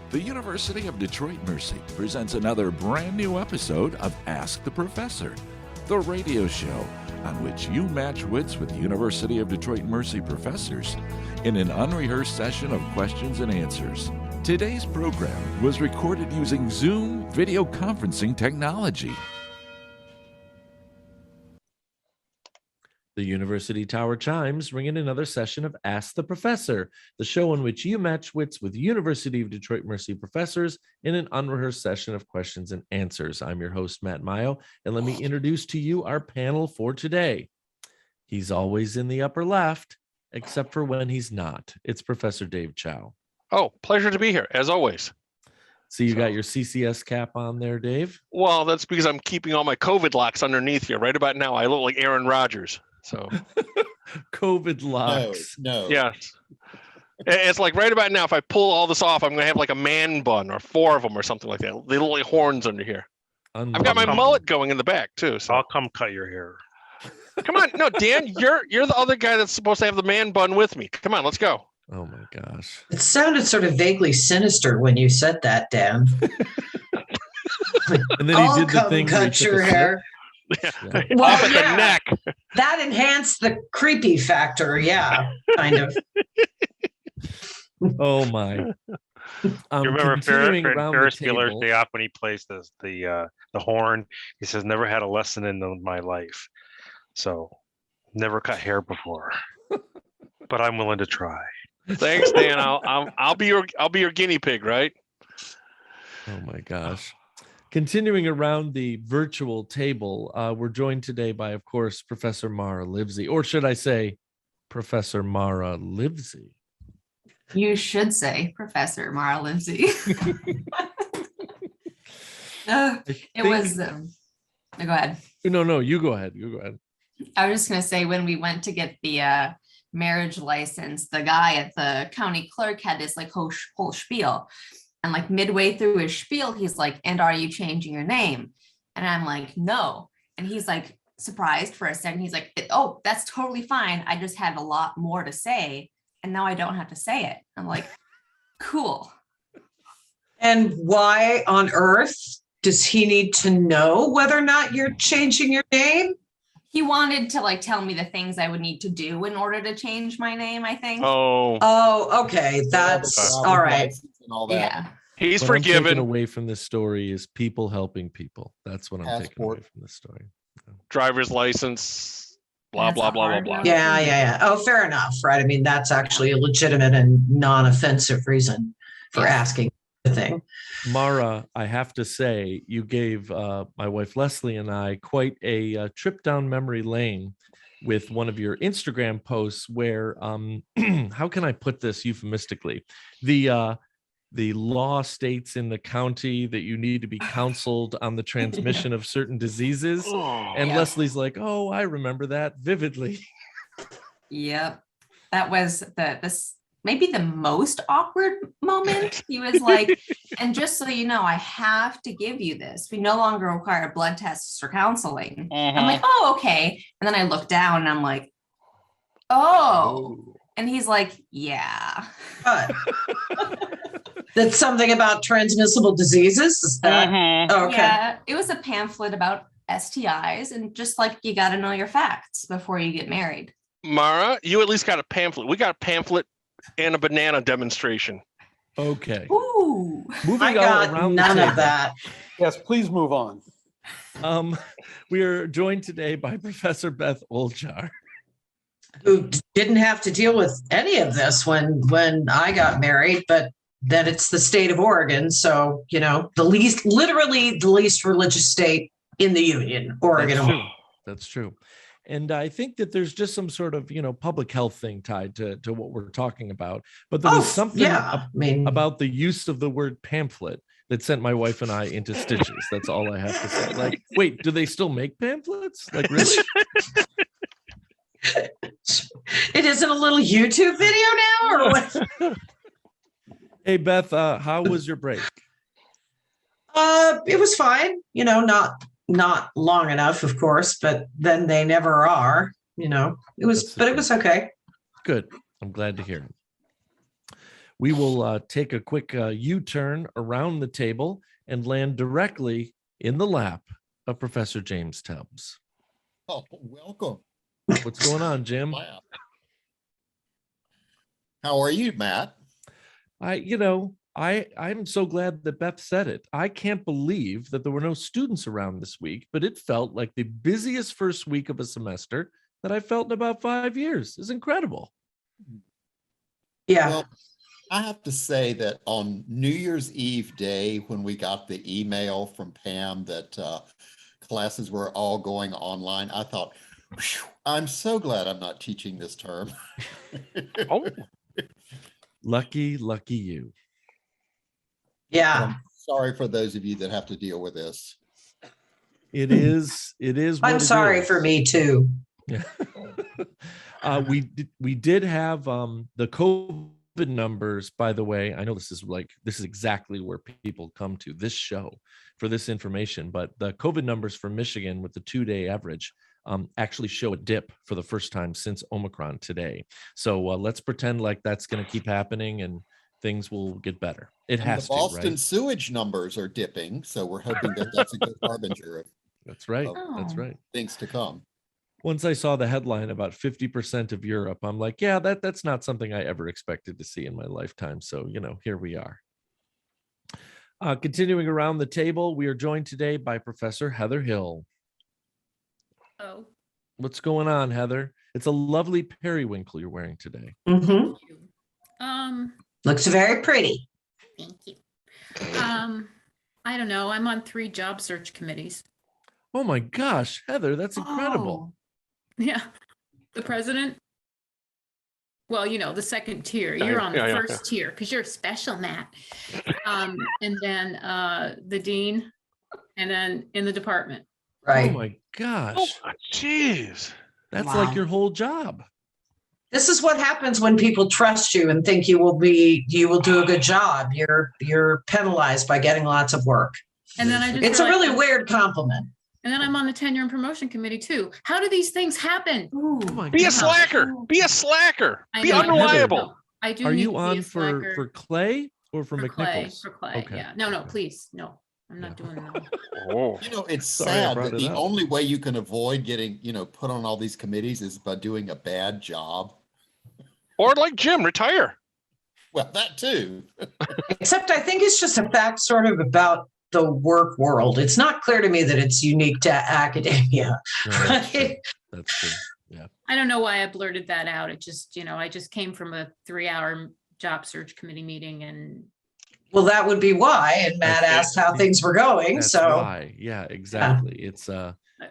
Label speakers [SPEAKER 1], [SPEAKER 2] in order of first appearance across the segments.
[SPEAKER 1] The University of Detroit Mercy presents another brand new episode of Ask the Professor, the radio show on which you match wits with University of Detroit Mercy professors in an unrehearsed session of questions and answers. Today's program was recorded using Zoom video conferencing technology.
[SPEAKER 2] The University Tower chimes ring in another session of Ask the Professor, the show in which you match wits with University of Detroit Mercy professors in an unrehearsed session of questions and answers. I'm your host, Matt Mayo, and let me introduce to you our panel for today. He's always in the upper left, except for when he's not. It's Professor Dave Chow.
[SPEAKER 3] Oh, pleasure to be here, as always.
[SPEAKER 2] So you got your CCS cap on there, Dave?
[SPEAKER 3] Well, that's because I'm keeping all my COVID locks underneath here. Right about now, I look like Aaron Rodgers. So
[SPEAKER 2] COVID locks.
[SPEAKER 4] No.
[SPEAKER 3] Yeah. It's like right about now, if I pull all this off, I'm going to have like a man bun or four of them or something like that. They look like horns under here. I've got my mullet going in the back, too. So
[SPEAKER 5] I'll come cut your hair.
[SPEAKER 3] come on. No, Dan, you're the other guy that's supposed to have the man bun with me. Come on, let's go.
[SPEAKER 2] Oh, my gosh.
[SPEAKER 4] It sounded sort of vaguely sinister when you said that, Dan.
[SPEAKER 2] And then
[SPEAKER 4] I'll
[SPEAKER 2] he did the
[SPEAKER 4] come
[SPEAKER 2] thing where he
[SPEAKER 4] cut
[SPEAKER 2] took
[SPEAKER 4] your
[SPEAKER 2] a
[SPEAKER 4] hair.
[SPEAKER 2] Yeah.
[SPEAKER 4] Well,
[SPEAKER 3] Off at
[SPEAKER 4] yeah.
[SPEAKER 3] the neck.
[SPEAKER 4] That enhanced the creepy factor. Yeah, kind of.
[SPEAKER 2] Oh, my.
[SPEAKER 5] You remember
[SPEAKER 2] Continuing around the
[SPEAKER 5] Ferris Bueller's
[SPEAKER 2] table-
[SPEAKER 5] Day Off when he plays the horn? He says, "Never had a lesson in my life, so never cut hair before, but I'm willing to try."
[SPEAKER 3] Thanks, Dan. I'll be your guinea pig, right?
[SPEAKER 2] Oh my gosh. Continuing around the virtual table, we're joined today by, of course, Professor Mara Livesey, or should I say, Professor Mara Livesey.
[SPEAKER 6] You should say Professor Mara Livesey. It was, go ahead.
[SPEAKER 2] No, you go ahead. You go ahead.
[SPEAKER 6] I was just going to say, when we went to get the marriage license, the guy at the county clerk had this like whole spiel. And like midway through his spiel, he's like, "And are you changing your name?" And I'm like, "No." And he's like surprised for a second. He's like, "Oh, that's totally fine. I just had a lot more to say. And now I don't have to say it." I'm like, cool.
[SPEAKER 4] And why on earth does he need to know whether or not you're changing your name?
[SPEAKER 6] He wanted to like tell me the things I would need to do in order to change my name, I think.
[SPEAKER 3] Oh,
[SPEAKER 4] Oh, okay. That's all right.
[SPEAKER 7] And all that.
[SPEAKER 6] Yeah.
[SPEAKER 3] he's
[SPEAKER 2] What I'm taking
[SPEAKER 3] forgiven.
[SPEAKER 2] away from this story is people helping people. That's what I'm taking
[SPEAKER 7] Passport.
[SPEAKER 2] away from this story.
[SPEAKER 3] Driver's license, blah,
[SPEAKER 6] That's
[SPEAKER 3] blah,
[SPEAKER 6] a
[SPEAKER 3] blah, blah,
[SPEAKER 6] hard
[SPEAKER 3] blah.
[SPEAKER 6] one.
[SPEAKER 4] Yeah. Oh, fair enough. Right. I mean, that's actually a legitimate and non-offensive reason for
[SPEAKER 6] Yeah.
[SPEAKER 4] asking the thing.
[SPEAKER 2] Mara, I have to say, you gave my wife Leslie and I quite a trip down memory lane with one of your Instagram posts where, how can I put this euphemistically? The law states in the county that you need to be counseled on the transmission of certain diseases.
[SPEAKER 3] Oh,
[SPEAKER 2] And
[SPEAKER 6] Yeah.
[SPEAKER 2] Leslie's like, "Oh, I remember that vividly."
[SPEAKER 6] Yep. That was this maybe the most awkward moment. He was like, "And just so you know, I have to give you this. We no longer require blood tests or counseling." I'm like, "Oh, okay." And then I look down and I'm like, "Oh." And he's like, "Yeah."
[SPEAKER 4] But that's something about transmissible diseases. Is that okay?
[SPEAKER 6] Yeah. It was a pamphlet about STIs and just like you got to know your facts before you get married.
[SPEAKER 3] Mara, you at least got a pamphlet. We got a pamphlet and a banana demonstration.
[SPEAKER 2] Okay.
[SPEAKER 6] Ooh.
[SPEAKER 2] Moving
[SPEAKER 4] I
[SPEAKER 2] on
[SPEAKER 4] got
[SPEAKER 2] around the
[SPEAKER 4] none
[SPEAKER 2] table.
[SPEAKER 4] of that.
[SPEAKER 7] Yes, please move on.
[SPEAKER 2] We are joined today by Professor Beth Oljar.
[SPEAKER 4] Who didn't have to deal with any of this when I got married, but then it's the state of Oregon. So, literally the least religious state in the union, Oregon.
[SPEAKER 2] That's true. That's true. And I think that there's just some sort of, public health thing tied to what we're talking about. But there was something
[SPEAKER 4] I mean,
[SPEAKER 2] about the use of the word pamphlet that sent my wife and I into stitches. That's all I have to say. Like, wait, do they still make pamphlets? Like, really?
[SPEAKER 4] it isn't a little YouTube video now or what?
[SPEAKER 2] Hey, Beth, how was your break?
[SPEAKER 4] It was fine, not long enough, of course, but then they never are, it was okay.
[SPEAKER 2] Good. I'm glad to hear it. We will take a quick U-turn around the table and land directly in the lap of Professor James Tubbs.
[SPEAKER 8] Oh, welcome.
[SPEAKER 2] What's going on, Jim?
[SPEAKER 8] How are you, Matt?
[SPEAKER 2] I'm so glad that Beth said it. I can't believe that there were no students around this week, but it felt like the busiest first week of a semester that I felt in about 5 years. It's incredible.
[SPEAKER 4] Yeah.
[SPEAKER 8] Well, I have to say that on New Year's Eve day, when we got the email from Pam that classes were all going online, I thought, I'm so glad I'm not teaching this term.
[SPEAKER 3] Oh,
[SPEAKER 2] Lucky you.
[SPEAKER 4] Yeah.
[SPEAKER 8] I'm sorry for those of you that have to deal with this.
[SPEAKER 2] It is. What
[SPEAKER 4] I'm
[SPEAKER 2] it
[SPEAKER 4] sorry
[SPEAKER 2] is.
[SPEAKER 4] for me too.
[SPEAKER 2] Yeah. We did have the COVID numbers, by the way. I know this is exactly where people come to this show for this information, but the COVID numbers for Michigan with the 2-day average actually show a dip for the first time since Omicron today. So let's pretend like that's going to keep happening and things will get better. It
[SPEAKER 8] And
[SPEAKER 2] has
[SPEAKER 8] the
[SPEAKER 2] to,
[SPEAKER 8] Boston
[SPEAKER 2] right?
[SPEAKER 8] sewage numbers are dipping, so we're hoping that that's a good harbinger
[SPEAKER 2] That's right.
[SPEAKER 8] Oh.
[SPEAKER 2] That's right.
[SPEAKER 8] of things to come.
[SPEAKER 2] Once I saw the headline about 50% of Europe, I'm like, yeah, that's not something I ever expected to see in my lifetime. So, here we are. Continuing around the table, we are joined today by Professor Heather Hill.
[SPEAKER 9] Oh,
[SPEAKER 2] What's going on, Heather? It's a lovely periwinkle you're wearing today.
[SPEAKER 4] Mhm.
[SPEAKER 9] thank
[SPEAKER 4] Looks very pretty.
[SPEAKER 9] you. I don't know. I'm on 3 job search committees.
[SPEAKER 2] Oh my gosh, Heather, that's incredible.
[SPEAKER 9] Yeah. The president. Well, the second tier.
[SPEAKER 3] Yeah,
[SPEAKER 9] You're on the
[SPEAKER 3] yeah, yeah,
[SPEAKER 9] first tier because you're special, Matt. And then the dean, and then in the department.
[SPEAKER 2] Oh
[SPEAKER 4] Right.
[SPEAKER 2] my gosh.
[SPEAKER 3] oh, jeez.
[SPEAKER 2] That's
[SPEAKER 4] Wow.
[SPEAKER 2] like your whole job.
[SPEAKER 4] This is what happens when people trust you and think you will do a good job. You're penalized by getting lots of work.
[SPEAKER 9] And then I just
[SPEAKER 4] It's a really
[SPEAKER 9] realized-
[SPEAKER 4] weird compliment.
[SPEAKER 9] And then I'm on the tenure and promotion committee too. How do these things happen?
[SPEAKER 2] Oh my
[SPEAKER 3] Be a
[SPEAKER 2] gosh.
[SPEAKER 3] slacker. Be a slacker.
[SPEAKER 9] I
[SPEAKER 3] Be
[SPEAKER 9] know.
[SPEAKER 3] unreliable.
[SPEAKER 9] No, I do.
[SPEAKER 2] Are
[SPEAKER 9] need
[SPEAKER 2] you
[SPEAKER 9] to be
[SPEAKER 2] on
[SPEAKER 9] a
[SPEAKER 2] for
[SPEAKER 9] slacker.
[SPEAKER 2] Clay or for
[SPEAKER 9] For Clay?
[SPEAKER 2] McNichols?
[SPEAKER 9] For Clay.
[SPEAKER 2] Okay.
[SPEAKER 9] Yeah. No,
[SPEAKER 2] Okay.
[SPEAKER 9] please. No, I'm not doing that.
[SPEAKER 3] Oh,
[SPEAKER 8] It's
[SPEAKER 2] Sorry I
[SPEAKER 8] sad
[SPEAKER 2] brought
[SPEAKER 8] that
[SPEAKER 2] it
[SPEAKER 8] the
[SPEAKER 2] up.
[SPEAKER 8] only way you can avoid getting, put on all these committees is by doing a bad job.
[SPEAKER 3] or like Jim, retire.
[SPEAKER 8] Well, that too.
[SPEAKER 4] Except I think it's just a fact sort of about the work world. It's not clear to me that it's unique to academia.
[SPEAKER 2] No, that's true.
[SPEAKER 4] Right?
[SPEAKER 2] That's true. Yeah.
[SPEAKER 9] I don't know why I blurted that out. It just, I just came from a 3-hour job search committee meeting and
[SPEAKER 4] Well, that would be why. And Matt
[SPEAKER 2] That's-
[SPEAKER 4] asked how things were going.
[SPEAKER 2] That's
[SPEAKER 4] So
[SPEAKER 2] why. Yeah, exactly. It's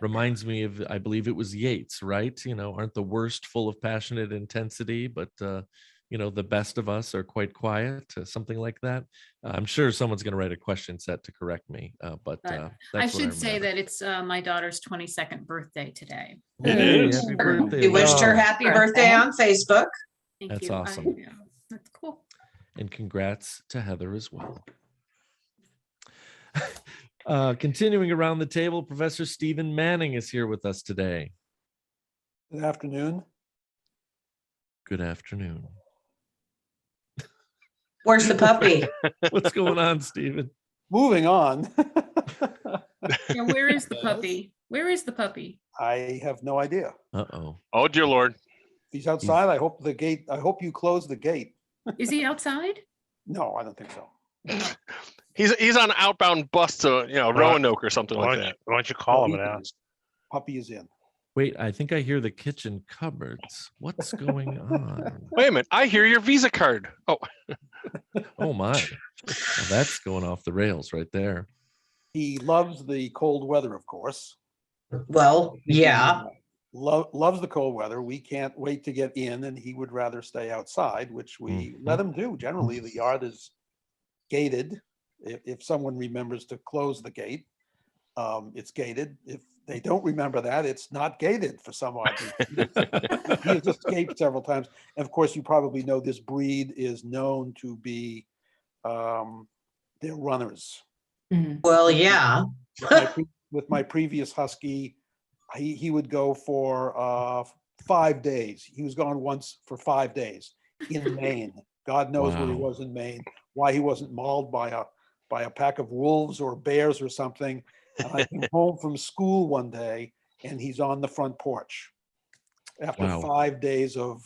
[SPEAKER 2] reminds me of, I believe it was Yeats, right? Aren't the worst full of passionate intensity, but the best of us are quite quiet, something like that. I'm sure someone's going to write a question set to correct me, but that's
[SPEAKER 9] I
[SPEAKER 2] what
[SPEAKER 9] should say
[SPEAKER 2] remember.
[SPEAKER 9] that it's my daughter's 22nd birthday today.
[SPEAKER 3] It
[SPEAKER 2] Hey,
[SPEAKER 3] is.
[SPEAKER 2] happy birthday,
[SPEAKER 4] we wished her
[SPEAKER 2] Laura.
[SPEAKER 4] happy birthday on Facebook.
[SPEAKER 9] Thank
[SPEAKER 2] That's
[SPEAKER 9] you.
[SPEAKER 2] awesome.
[SPEAKER 9] Yeah, that's cool.
[SPEAKER 2] And congrats to Heather as well. Continuing around the table, Professor Stephen Manning is here with us today.
[SPEAKER 7] Good afternoon.
[SPEAKER 2] Good afternoon.
[SPEAKER 4] Where's the puppy?
[SPEAKER 2] What's going on, Stephen?
[SPEAKER 7] Moving on.
[SPEAKER 9] Yeah, where is the puppy? Where is the puppy?
[SPEAKER 7] I have no idea.
[SPEAKER 2] Uh-oh.
[SPEAKER 3] Oh, dear Lord.
[SPEAKER 7] If he's outside, I hope you close the gate.
[SPEAKER 9] Is he outside?
[SPEAKER 7] No, I don't think so.
[SPEAKER 3] He's on outbound bus to Roanoke or something like that.
[SPEAKER 5] Why don't you call him and
[SPEAKER 7] Puppy
[SPEAKER 5] ask?
[SPEAKER 7] is- Puppy is in.
[SPEAKER 2] Wait, I think I hear the kitchen cupboards. What's going on?
[SPEAKER 3] Wait a minute. I hear your Visa card. Oh,
[SPEAKER 2] Oh my. Well, that's going off the rails right there.
[SPEAKER 7] He loves the cold weather, of course.
[SPEAKER 4] Well, yeah.
[SPEAKER 7] Loves the cold weather. We can't wait to get in, and he would rather stay outside, which we let him do. Generally, the yard is gated. If someone remembers to close the gate, it's gated. If they don't remember that, it's not gated for some odd reason. He has escaped several times. And of course, you probably know this breed is known to be they're runners.
[SPEAKER 4] Well, yeah.
[SPEAKER 7] With my previous husky, he would go for 5 days. He was gone once for 5 days in Maine. God knows where he
[SPEAKER 2] Wow.
[SPEAKER 7] was in Maine, why he wasn't mauled by a pack of wolves or bears or something. And I came home from school one day and he's on the front porch after
[SPEAKER 2] Wow.
[SPEAKER 7] 5 days of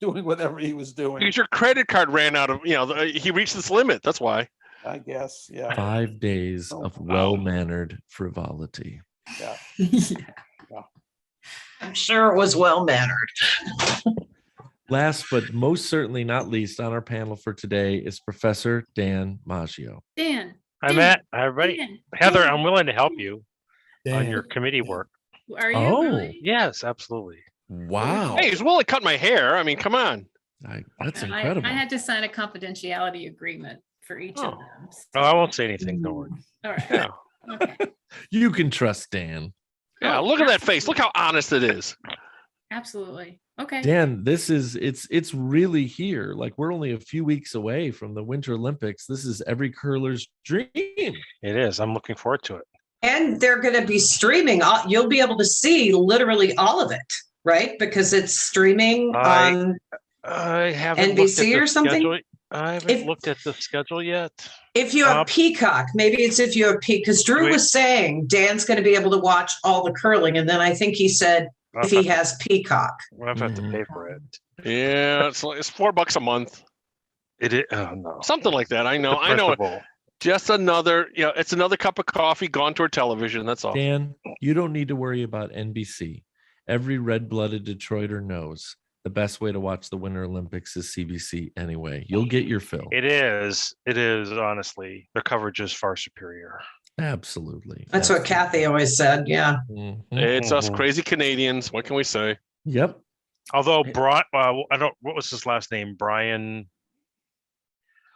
[SPEAKER 7] doing whatever he was doing.
[SPEAKER 3] Because your credit card ran out of, he reached its limit. That's why.
[SPEAKER 7] I guess, yeah.
[SPEAKER 2] 5 days
[SPEAKER 7] Oh,
[SPEAKER 2] of
[SPEAKER 3] wow.
[SPEAKER 2] well-mannered frivolity.
[SPEAKER 7] Yeah.
[SPEAKER 4] I'm sure it was well mannered.
[SPEAKER 2] Last but most certainly not least on our panel for today is Professor Dan Maggio.
[SPEAKER 9] Dan.
[SPEAKER 5] Hi,
[SPEAKER 9] Dan,
[SPEAKER 5] Matt. Hi, everybody.
[SPEAKER 9] Dan,
[SPEAKER 5] Heather,
[SPEAKER 9] Dan.
[SPEAKER 5] I'm willing to help you on
[SPEAKER 8] Dan.
[SPEAKER 5] your committee work.
[SPEAKER 9] Are you
[SPEAKER 2] Oh.
[SPEAKER 9] really?
[SPEAKER 5] Yes, absolutely.
[SPEAKER 2] Wow.
[SPEAKER 3] Hey, he's willing to cut my hair. I mean, come on.
[SPEAKER 2] That's
[SPEAKER 9] I
[SPEAKER 2] incredible.
[SPEAKER 9] had to sign a confidentiality agreement for each of
[SPEAKER 3] Oh.
[SPEAKER 9] them.
[SPEAKER 5] Oh, I won't say anything. Don't worry.
[SPEAKER 9] All right.
[SPEAKER 3] Yeah.
[SPEAKER 9] Okay.
[SPEAKER 2] You can trust Dan.
[SPEAKER 3] Yeah.
[SPEAKER 9] Oh,
[SPEAKER 3] Look at that face. Look how honest it is.
[SPEAKER 9] Absolutely. Okay.
[SPEAKER 2] Dan, it's really here. Like we're only a few weeks away from the Winter Olympics. This is every curler's dream.
[SPEAKER 5] It is. I'm looking forward to it.
[SPEAKER 4] And they're going to be streaming. You'll be able to see literally all of it, right? Because it's streaming
[SPEAKER 5] I-
[SPEAKER 4] on.
[SPEAKER 5] I haven't
[SPEAKER 4] NBC
[SPEAKER 5] looked at the
[SPEAKER 4] or something?
[SPEAKER 5] schedule. I haven't
[SPEAKER 4] If-
[SPEAKER 5] looked at the schedule yet.
[SPEAKER 4] If you have Peacock, maybe it's if you have because Drew
[SPEAKER 5] Wait.
[SPEAKER 4] was saying Dan's going to be able to watch all the curling, and then I think he said if he has Peacock.
[SPEAKER 5] We'll have to
[SPEAKER 2] Mhm.
[SPEAKER 5] pay for it.
[SPEAKER 3] Yeah. It's $4 a month.
[SPEAKER 5] It is. Oh no.
[SPEAKER 3] Something like that. I know.
[SPEAKER 5] The
[SPEAKER 3] I know.
[SPEAKER 5] principal.
[SPEAKER 3] Just another, it's another cup of coffee gone toward television. That's all.
[SPEAKER 2] Dan, you don't need to worry about NBC. Every red-blooded Detroiter knows the best way to watch the Winter Olympics is CBC anyway. You'll get your fill.
[SPEAKER 5] It is. It is. Honestly, their coverage is far superior.
[SPEAKER 2] Absolutely.
[SPEAKER 4] That's what Kathy always said. Yeah.
[SPEAKER 2] Mhm.
[SPEAKER 3] It's us
[SPEAKER 5] Mhm.
[SPEAKER 3] crazy Canadians. What can we say?
[SPEAKER 2] Yep.
[SPEAKER 5] Although I don't. What was his last name? Brian.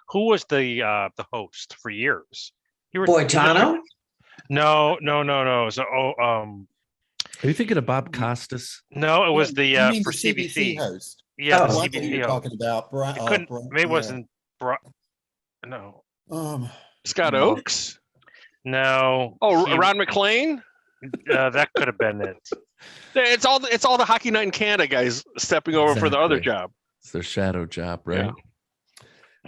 [SPEAKER 5] Who was the host for years?
[SPEAKER 4] Boitano?
[SPEAKER 5] No. So
[SPEAKER 2] Are you thinking of Bob Costas?
[SPEAKER 5] no, it was
[SPEAKER 8] You
[SPEAKER 5] the
[SPEAKER 8] mean
[SPEAKER 5] for
[SPEAKER 8] the
[SPEAKER 5] CBC.
[SPEAKER 8] host.
[SPEAKER 5] Yeah,
[SPEAKER 4] Oh.
[SPEAKER 5] the
[SPEAKER 8] Oh, I thought you
[SPEAKER 5] CBC
[SPEAKER 8] were
[SPEAKER 5] host.
[SPEAKER 8] talking about Brian.
[SPEAKER 5] It couldn't. Maybe it wasn't. No,
[SPEAKER 3] Scott
[SPEAKER 5] No.
[SPEAKER 3] Oaks?
[SPEAKER 5] no.
[SPEAKER 3] Oh,
[SPEAKER 5] he-
[SPEAKER 3] Ron McLean?
[SPEAKER 5] that could have been it.
[SPEAKER 3] It's all the Hockey Night in Canada guys stepping over for the other
[SPEAKER 2] Exactly.
[SPEAKER 3] job.
[SPEAKER 2] It's their shadow job, right?
[SPEAKER 3] Yeah.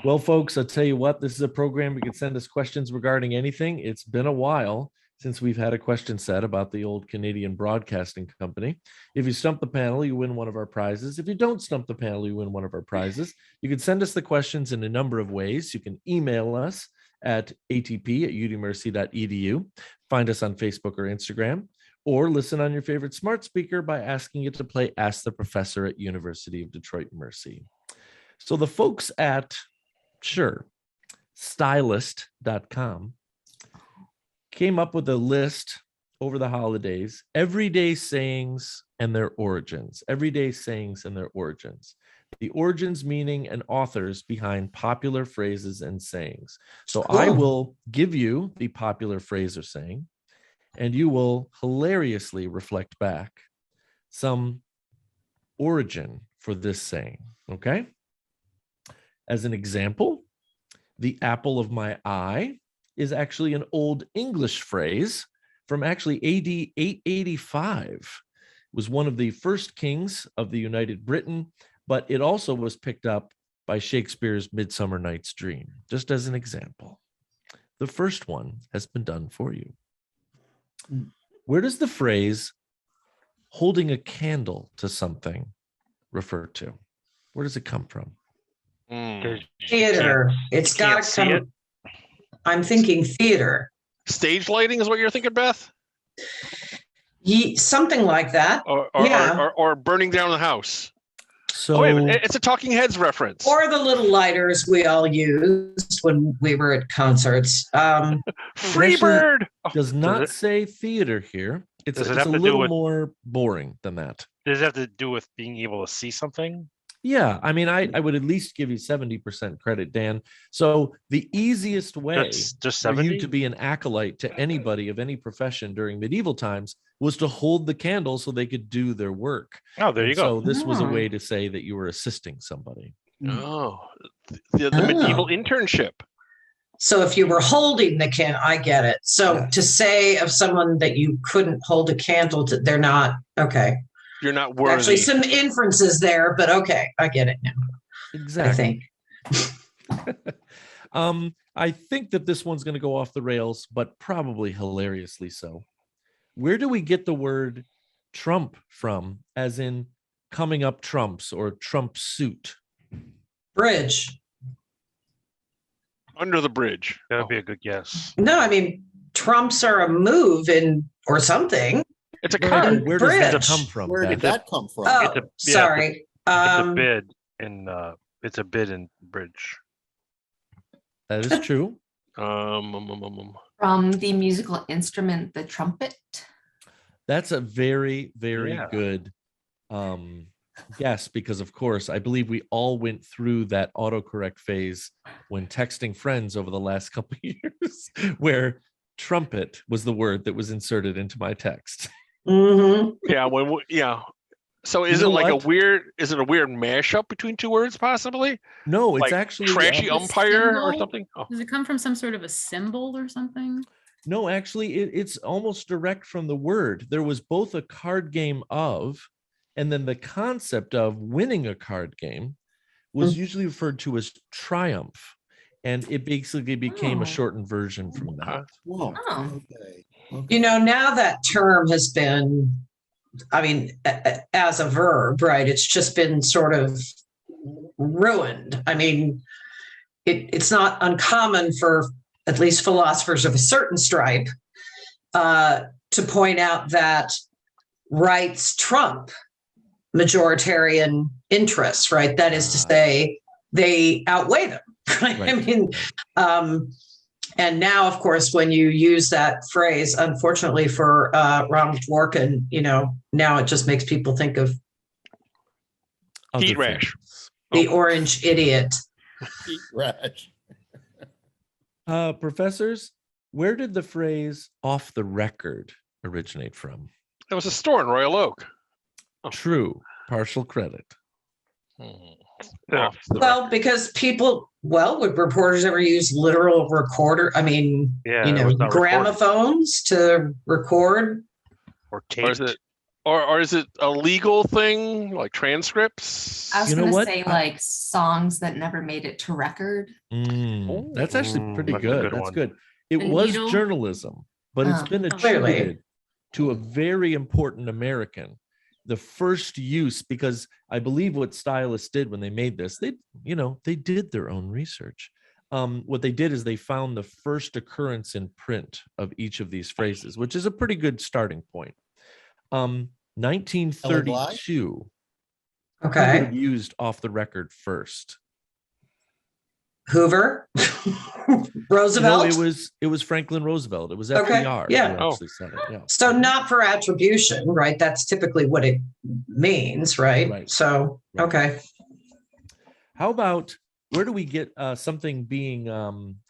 [SPEAKER 2] Well, folks, I'll tell you what, this is a program you can send us questions regarding anything. It's been a while since we've had a question set about the old Canadian Broadcasting Company. If you stump the panel, you win one of our prizes. If you don't stump the panel, you win one of our prizes. You can send us the questions in a number of ways. You can email us at atp@udmercy.edu. Find us on Facebook or Instagram, or listen on your favorite smart speaker by asking it to play Ask the Professor at University of Detroit Mercy. So the folks at stylist.com came up with a list over the holidays, everyday sayings and their origins. Everyday sayings and their origins. The origins, meaning, and authors behind popular phrases and sayings. So I
[SPEAKER 4] Cool.
[SPEAKER 2] will give you the popular phrase or saying, and you will hilariously reflect back some origin for this saying. Okay. As an example, the apple of my eye is actually an old English phrase from actually AD 885. It was one of the first kings of the United Britain, but it also was picked up by Shakespeare's Midsummer Night's Dream, just as an example. The first one has been done for you. Where does the phrase holding a candle to something refer to? Where does it come from?
[SPEAKER 4] Theater. It's
[SPEAKER 5] can't
[SPEAKER 4] got to
[SPEAKER 5] see it.
[SPEAKER 4] come. I'm thinking theater.
[SPEAKER 3] Stage lighting is what you're thinking, Beth?
[SPEAKER 4] Something like that.
[SPEAKER 3] Or
[SPEAKER 4] Yeah.
[SPEAKER 3] or burning down the house?
[SPEAKER 2] So
[SPEAKER 3] Oh, wait, it's a Talking Heads reference.
[SPEAKER 4] Or the little lighters we all used when we were at concerts.
[SPEAKER 3] Freebird!
[SPEAKER 2] does not
[SPEAKER 5] it-
[SPEAKER 2] say theater here. It's,
[SPEAKER 5] Does it
[SPEAKER 2] it's
[SPEAKER 5] have
[SPEAKER 2] a
[SPEAKER 5] to do
[SPEAKER 2] little
[SPEAKER 5] with-
[SPEAKER 2] more boring than that.
[SPEAKER 5] Does it have to do with being able to see something?
[SPEAKER 2] Yeah, I mean, I would at least give you 70% credit, Dan. So the easiest way
[SPEAKER 5] That's just
[SPEAKER 2] for you
[SPEAKER 5] 70.
[SPEAKER 2] to be an acolyte to anybody of any profession during medieval times was to hold the candle so they could do their work.
[SPEAKER 5] Oh, there you
[SPEAKER 2] And
[SPEAKER 5] go.
[SPEAKER 2] So this was a
[SPEAKER 4] Oh.
[SPEAKER 2] way to say that you were assisting somebody.
[SPEAKER 3] Oh, the medieval internship.
[SPEAKER 4] So if you were holding the can, I get it. So
[SPEAKER 2] Yeah.
[SPEAKER 4] to say of someone that you couldn't hold a candle to, they're not okay.
[SPEAKER 3] You're not worthy.
[SPEAKER 4] Actually, some inferences there, but okay, I get it now. I
[SPEAKER 2] Exactly.
[SPEAKER 4] think.
[SPEAKER 2] I think that this one's going to go off the rails, but probably hilariously so. Where do we get the word Trump from, as in coming up trumps or Trump suit?
[SPEAKER 4] Bridge.
[SPEAKER 3] Under the bridge.
[SPEAKER 5] That would be a good guess.
[SPEAKER 4] No, I mean, Trumps are a move in or something.
[SPEAKER 3] It's a
[SPEAKER 2] Where
[SPEAKER 3] card.
[SPEAKER 2] does that
[SPEAKER 4] Bridge.
[SPEAKER 2] come from?
[SPEAKER 8] Where did
[SPEAKER 2] Beth?
[SPEAKER 8] that come from?
[SPEAKER 4] Oh,
[SPEAKER 5] yeah,
[SPEAKER 4] sorry.
[SPEAKER 5] It's a bid in it's a bid in bridge.
[SPEAKER 2] That is true.
[SPEAKER 6] From the musical instrument, the trumpet.
[SPEAKER 2] That's a very, very
[SPEAKER 5] Yeah.
[SPEAKER 2] good guess, because of course, I believe we all went through that autocorrect phase when texting friends over the last couple of years, where trumpet was the word that was inserted into my text.
[SPEAKER 4] Mhm.
[SPEAKER 3] Yeah. Yeah. So is
[SPEAKER 2] You
[SPEAKER 3] it
[SPEAKER 2] know
[SPEAKER 3] like
[SPEAKER 2] what?
[SPEAKER 3] is it a weird mashup between two words possibly?
[SPEAKER 2] No, it's
[SPEAKER 3] Like
[SPEAKER 2] actually
[SPEAKER 3] trashy
[SPEAKER 9] A
[SPEAKER 3] umpire or
[SPEAKER 9] symbol?
[SPEAKER 3] something? Oh.
[SPEAKER 9] Does it come from some sort of a symbol or something?
[SPEAKER 2] No, actually, it's almost direct from the word. There was both a card game of, and then the concept of winning a card game was usually referred to as triumph. And it basically became
[SPEAKER 6] Oh.
[SPEAKER 2] a shortened version from that.
[SPEAKER 8] Whoa,
[SPEAKER 6] Oh.
[SPEAKER 8] okay.
[SPEAKER 4] You know, now that term has been, I mean, as a verb, right? It's just been sort of ruined. I mean, it's not uncommon for at least philosophers of a certain stripe to point out that rights trump majoritarian interests, right? That is to say, they outweigh them. Right? I
[SPEAKER 2] Right.
[SPEAKER 4] mean, and now, of course, when you use that phrase, unfortunately for Ronald Dworkin, you know, now it just makes people think of
[SPEAKER 2] Other
[SPEAKER 3] Heat rash.
[SPEAKER 2] things.
[SPEAKER 4] the orange idiot.
[SPEAKER 8] Rash.
[SPEAKER 2] Professors, where did the phrase "off the record" originate from?
[SPEAKER 3] There was a store in Royal Oak.
[SPEAKER 2] True, partial credit.
[SPEAKER 5] Yeah.
[SPEAKER 3] Off the
[SPEAKER 4] Well, because people, would reporters ever use literal recorder? I mean,
[SPEAKER 5] Yeah,
[SPEAKER 4] you
[SPEAKER 5] it
[SPEAKER 4] know,
[SPEAKER 5] was not recorded.
[SPEAKER 4] gramophones to record.
[SPEAKER 5] Or
[SPEAKER 3] Or is
[SPEAKER 5] taped.
[SPEAKER 3] it or is it a legal thing like transcripts?
[SPEAKER 6] I was
[SPEAKER 2] You know
[SPEAKER 6] gonna
[SPEAKER 2] what?
[SPEAKER 6] say like songs that never made it to record.
[SPEAKER 2] That's actually pretty
[SPEAKER 5] that's a
[SPEAKER 2] good.
[SPEAKER 5] good
[SPEAKER 2] That's
[SPEAKER 5] one.
[SPEAKER 2] good. It
[SPEAKER 9] The
[SPEAKER 2] was
[SPEAKER 9] needle?
[SPEAKER 2] journalism, but it's
[SPEAKER 6] Oh.
[SPEAKER 2] been
[SPEAKER 4] Clearly.
[SPEAKER 2] attributed to a very important American. The first use, because I believe what stylists did when they made this, they did their own research. What they did is they found the first occurrence in print of each of these phrases, which is a pretty good starting point. 1932. Who would have
[SPEAKER 4] Okay.
[SPEAKER 2] used "off the record" first?
[SPEAKER 4] Hoover,
[SPEAKER 2] No,
[SPEAKER 4] Roosevelt.
[SPEAKER 2] it was Franklin Roosevelt. It was
[SPEAKER 4] Okay,
[SPEAKER 2] FDR
[SPEAKER 4] yeah.
[SPEAKER 2] who actually said it. Yeah.
[SPEAKER 4] So not for attribution, right? That's typically what it means, right?
[SPEAKER 2] Right.
[SPEAKER 4] So,
[SPEAKER 2] Right.
[SPEAKER 4] okay.
[SPEAKER 2] How about, where do we get something being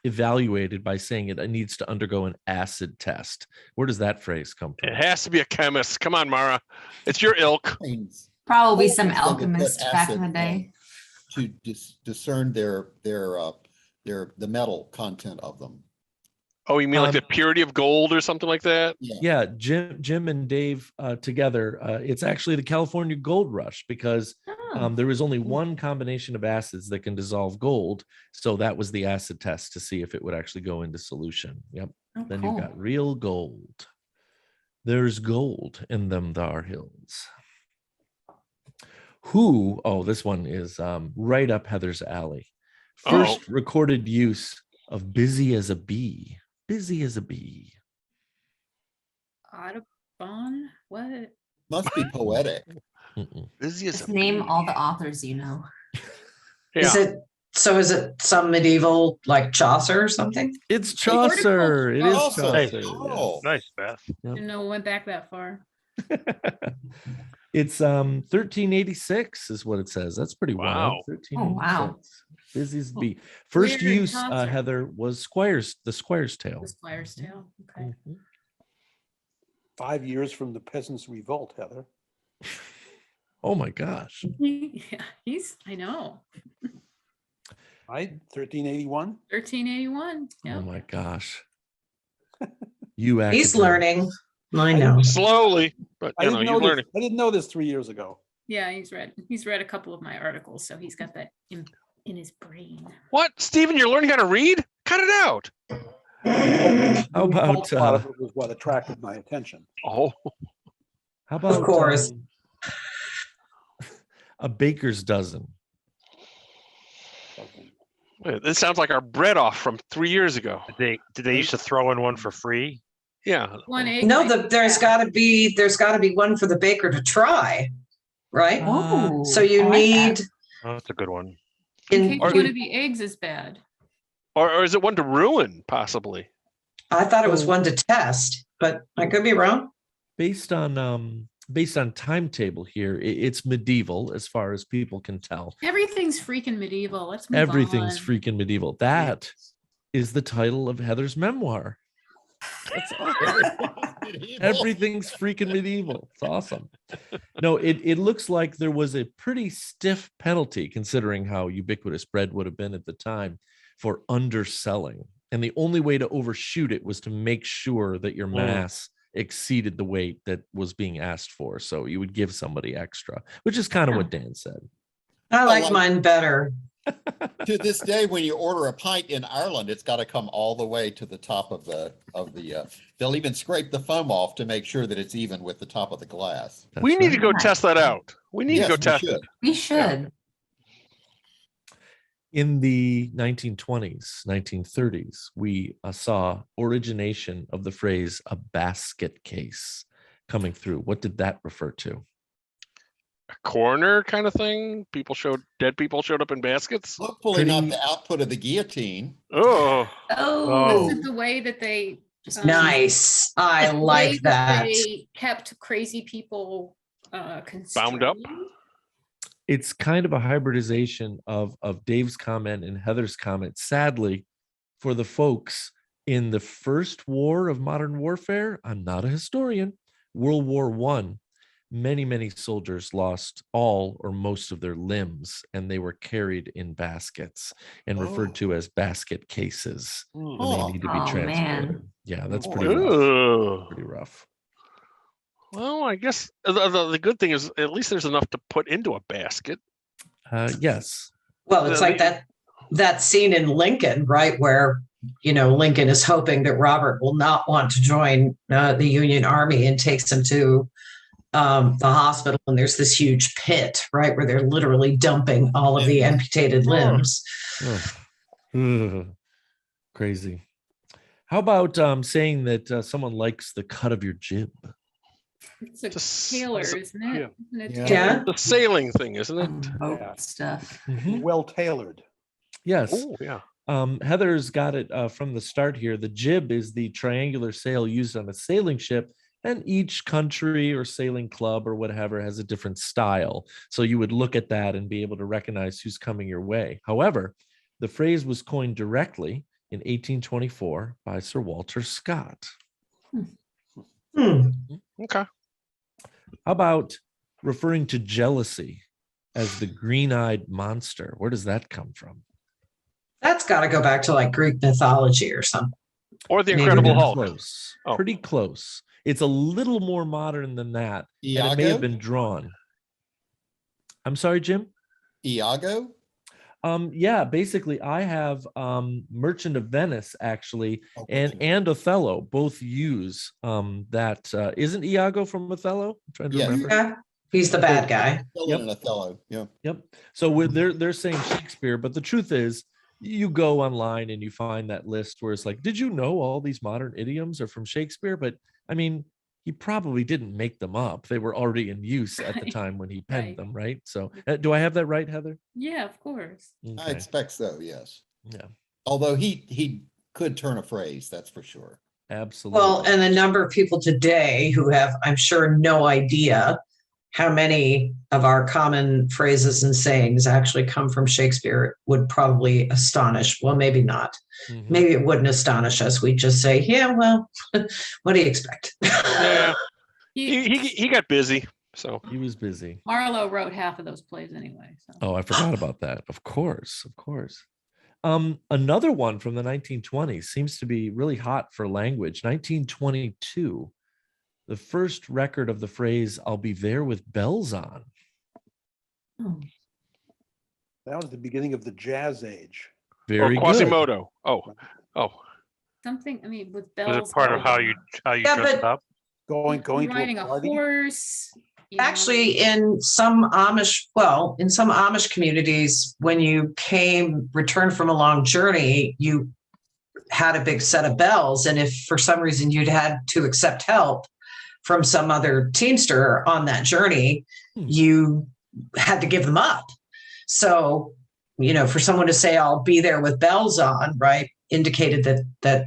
[SPEAKER 2] evaluated by saying it needs to undergo an acid test? Where does that phrase come
[SPEAKER 3] It
[SPEAKER 2] from?
[SPEAKER 3] has to be a chemist. Come on, Mara. It's your ilk.
[SPEAKER 8] Means
[SPEAKER 6] Probably some
[SPEAKER 8] Always had to put
[SPEAKER 6] alchemist back in
[SPEAKER 8] acid
[SPEAKER 6] the day.
[SPEAKER 8] to discern the metal content of them.
[SPEAKER 3] Oh, you mean like the
[SPEAKER 2] Um,
[SPEAKER 3] purity of gold or something like that?
[SPEAKER 2] Yeah, Jim and Dave together. It's actually the California Gold Rush, because
[SPEAKER 6] Oh.
[SPEAKER 2] there is only one combination of acids that can dissolve gold. So that was the acid test to see if it would actually go into solution. Yep.
[SPEAKER 6] Oh,
[SPEAKER 2] Then
[SPEAKER 6] cool.
[SPEAKER 2] you've got real gold. There's gold in them thar hills. This one is right up Heather's alley. First recorded use of "busy as a bee." Busy as a bee.
[SPEAKER 9] Audubon? What?
[SPEAKER 8] Must be poetic.
[SPEAKER 2] Mm-mm.
[SPEAKER 3] Busy as
[SPEAKER 6] Just
[SPEAKER 3] a
[SPEAKER 6] name
[SPEAKER 3] bee.
[SPEAKER 6] all the authors you know.
[SPEAKER 4] Is
[SPEAKER 3] Yeah.
[SPEAKER 4] it some medieval like Chaucer or something?
[SPEAKER 2] It's Chaucer. It is
[SPEAKER 8] Chaucer.
[SPEAKER 2] Chaucer.
[SPEAKER 8] Oh.
[SPEAKER 5] Nice, Beth.
[SPEAKER 9] Didn't know it went back that far.
[SPEAKER 2] It's 1386 is what it says. That's pretty
[SPEAKER 3] Wow.
[SPEAKER 2] wild.
[SPEAKER 6] Oh, wow.
[SPEAKER 2] 1386. Busy as a bee. First
[SPEAKER 9] Weird
[SPEAKER 2] use,
[SPEAKER 9] concept.
[SPEAKER 2] Heather, was the Squire's Tale.
[SPEAKER 9] The Squire's Tale. Okay.
[SPEAKER 2] Mhm.
[SPEAKER 7] 5 years from the Peasants' Revolt, Heather.
[SPEAKER 2] Oh my gosh.
[SPEAKER 9] Yeah, I know.
[SPEAKER 7] Right? 1381.
[SPEAKER 9] 1381. Yeah.
[SPEAKER 2] Oh my gosh. You
[SPEAKER 4] He's
[SPEAKER 2] academics.
[SPEAKER 4] learning. I know.
[SPEAKER 3] Slowly, but
[SPEAKER 7] I
[SPEAKER 3] you know,
[SPEAKER 7] didn't
[SPEAKER 3] you're
[SPEAKER 7] know
[SPEAKER 3] learning.
[SPEAKER 7] this. I didn't know this 3 years ago.
[SPEAKER 9] Yeah, he's read a couple of my articles, so he's got that in his brain.
[SPEAKER 3] What, Stephen? You're learning how to read? Cut it out.
[SPEAKER 2] How about
[SPEAKER 7] A lot of it was what attracted my attention.
[SPEAKER 3] Oh,
[SPEAKER 2] how about
[SPEAKER 4] Of course.
[SPEAKER 2] A baker's dozen?
[SPEAKER 3] this sounds like our bread off from 3 years ago.
[SPEAKER 5] Did they used to throw in one for free?
[SPEAKER 3] Yeah.
[SPEAKER 9] 1 egg.
[SPEAKER 4] No,
[SPEAKER 9] might be
[SPEAKER 4] there's
[SPEAKER 9] bad.
[SPEAKER 4] got to be one for the baker to try, right?
[SPEAKER 6] Oh,
[SPEAKER 4] So you
[SPEAKER 6] I like that.
[SPEAKER 4] need
[SPEAKER 5] Oh, that's a good one.
[SPEAKER 9] In
[SPEAKER 4] in,
[SPEAKER 9] case
[SPEAKER 3] Or-
[SPEAKER 9] one of the eggs is bad.
[SPEAKER 3] Or is it one to ruin, possibly?
[SPEAKER 4] I thought it was one to test, but I could be wrong.
[SPEAKER 2] Based on timetable here, it's medieval as far as people can tell.
[SPEAKER 9] Everything's freaking medieval. Let's move
[SPEAKER 2] Everything's
[SPEAKER 9] on.
[SPEAKER 2] freaking medieval. That is the title of Heather's memoir. That's Everything's freaking medieval. It's awesome. No, it looks like there was a pretty stiff penalty considering how ubiquitous bread would have been at the time for underselling. And the only way to overshoot it was to make sure that your mass exceeded the weight that was being asked for. So you would give somebody extra, which is kind of what Dan said.
[SPEAKER 4] I like
[SPEAKER 8] like-
[SPEAKER 4] mine better.
[SPEAKER 8] To this day, when you order a pint in Ireland, it's got to come all the way to the top of the they'll even scrape the foam off to make sure that it's even with the top of the glass.
[SPEAKER 3] We
[SPEAKER 2] That's
[SPEAKER 3] need to
[SPEAKER 2] right.
[SPEAKER 3] go test that out. We need
[SPEAKER 8] Yes,
[SPEAKER 3] to go
[SPEAKER 8] we
[SPEAKER 3] test
[SPEAKER 8] should.
[SPEAKER 3] it.
[SPEAKER 6] We should.
[SPEAKER 2] In the 1920s, 1930s, we saw origination of the phrase "a basket case" coming through. What did that refer to?
[SPEAKER 3] A corner kind of thing. Dead people showed up in baskets.
[SPEAKER 8] Hopefully not
[SPEAKER 2] Pretty-
[SPEAKER 8] the output of the guillotine.
[SPEAKER 3] Oh,
[SPEAKER 6] Oh,
[SPEAKER 9] This is the way that they
[SPEAKER 4] Nice. I
[SPEAKER 9] the way
[SPEAKER 4] like that.
[SPEAKER 9] They kept crazy people
[SPEAKER 3] Bound up?
[SPEAKER 9] constrained.
[SPEAKER 2] It's kind of a hybridization of Dave's comment and Heather's comment. Sadly, for the folks in the first war of modern warfare, I'm not a historian, World War I, many soldiers lost all or most of their limbs, and they were carried in baskets and referred to as basket cases when they
[SPEAKER 8] Oh.
[SPEAKER 2] need to be
[SPEAKER 6] Oh,
[SPEAKER 2] transported.
[SPEAKER 6] man.
[SPEAKER 2] Yeah, that's pretty rough.
[SPEAKER 3] Ugh.
[SPEAKER 2] Pretty rough.
[SPEAKER 3] Well, I guess the good thing is at least there's enough to put into a basket.
[SPEAKER 2] Yes.
[SPEAKER 4] Well, it's like that scene in Lincoln, right, where Lincoln is hoping that Robert will not want to join the Union Army and takes him to the hospital, and there's this huge pit, right, where they're literally dumping all of the amputated limbs.
[SPEAKER 2] Ugh. Crazy. How about saying that someone likes the cut of your jib?
[SPEAKER 9] It's a
[SPEAKER 3] Just-
[SPEAKER 9] tailor,
[SPEAKER 3] it's a-
[SPEAKER 9] isn't it?
[SPEAKER 3] yeah.
[SPEAKER 9] Isn't it
[SPEAKER 7] Yeah.
[SPEAKER 9] tailor?
[SPEAKER 4] Yeah.
[SPEAKER 3] The sailing thing, isn't it?
[SPEAKER 6] boat stuff.
[SPEAKER 7] Well tailored.
[SPEAKER 2] Yes.
[SPEAKER 3] Oh, yeah.
[SPEAKER 2] Heather's got it from the start here. The jib is the triangular sail used on a sailing ship, and each country or sailing club or whatever has a different style. So you would look at that and be able to recognize who's coming your way. However, the phrase was coined directly in 1824 by Sir Walter Scott.
[SPEAKER 4] Hmm.
[SPEAKER 3] Okay.
[SPEAKER 2] How about referring to jealousy as the green-eyed monster? Where does that come from?
[SPEAKER 4] That's got to go back to like Greek mythology or something.
[SPEAKER 3] Or the
[SPEAKER 2] Maybe
[SPEAKER 3] Incredible
[SPEAKER 2] pretty
[SPEAKER 3] Hulk.
[SPEAKER 2] Close.
[SPEAKER 3] Oh.
[SPEAKER 2] Pretty close. It's a little more modern than that. And it may
[SPEAKER 8] Iago?
[SPEAKER 2] have been drawn. I'm sorry, Jim?
[SPEAKER 8] Iago?
[SPEAKER 2] Yeah, basically I have Merchant of Venice actually
[SPEAKER 8] Oh,
[SPEAKER 2] and Othello both use that isn't Iago from Othello? I'm trying to
[SPEAKER 8] Yes.
[SPEAKER 2] remember.
[SPEAKER 4] Yeah, he's the bad guy.
[SPEAKER 8] Othello and Othello. Yeah.
[SPEAKER 2] Yep. So they're saying Shakespeare, but the truth is you go online and you find that list where it's like, did you know all these modern idioms are from Shakespeare? But I mean, he probably didn't make them up. They were already in use at the
[SPEAKER 9] Right.
[SPEAKER 2] time when he penned
[SPEAKER 9] Right.
[SPEAKER 2] them, right? So do I have that right, Heather?
[SPEAKER 9] Yeah, of course.
[SPEAKER 8] I
[SPEAKER 2] Okay.
[SPEAKER 8] expect so, yes.
[SPEAKER 2] Yeah,
[SPEAKER 8] Although he could turn a phrase, that's for sure.
[SPEAKER 2] absolutely.
[SPEAKER 4] Well, and the number of people today who have, I'm sure, no idea how many of our common phrases and sayings actually come from Shakespeare would probably astonish. Well, maybe not.
[SPEAKER 2] Mhm.
[SPEAKER 4] Maybe it wouldn't astonish us. We'd just say, yeah, well, what do you expect?
[SPEAKER 3] Yeah.
[SPEAKER 9] He,
[SPEAKER 3] He got busy. So
[SPEAKER 2] He was busy.
[SPEAKER 9] Marlowe wrote half of those plays anyway. So.
[SPEAKER 2] Oh, I forgot about that. Of course, of course. Another one from the 1920s seems to be really hot for language. 1922, the first record of the phrase "I'll be there with bells on."
[SPEAKER 6] Oh.
[SPEAKER 7] That was the beginning of the jazz age.
[SPEAKER 2] Very good.
[SPEAKER 3] Quasimodo. Oh.
[SPEAKER 9] Something, I mean, with
[SPEAKER 5] Was
[SPEAKER 9] bells.
[SPEAKER 5] it part of how you
[SPEAKER 4] Yeah,
[SPEAKER 5] dressed
[SPEAKER 4] but-
[SPEAKER 5] up?
[SPEAKER 7] Going to
[SPEAKER 9] Riding
[SPEAKER 7] a
[SPEAKER 9] a
[SPEAKER 7] party.
[SPEAKER 9] horse. you know.
[SPEAKER 4] Actually, in some Amish communities, when you returned from a long journey, you had a big set of bells. And if for some reason you'd had to accept help from some other teamster on that journey, you had to give them up. So, for someone to say, I'll be there with bells on, right, indicated that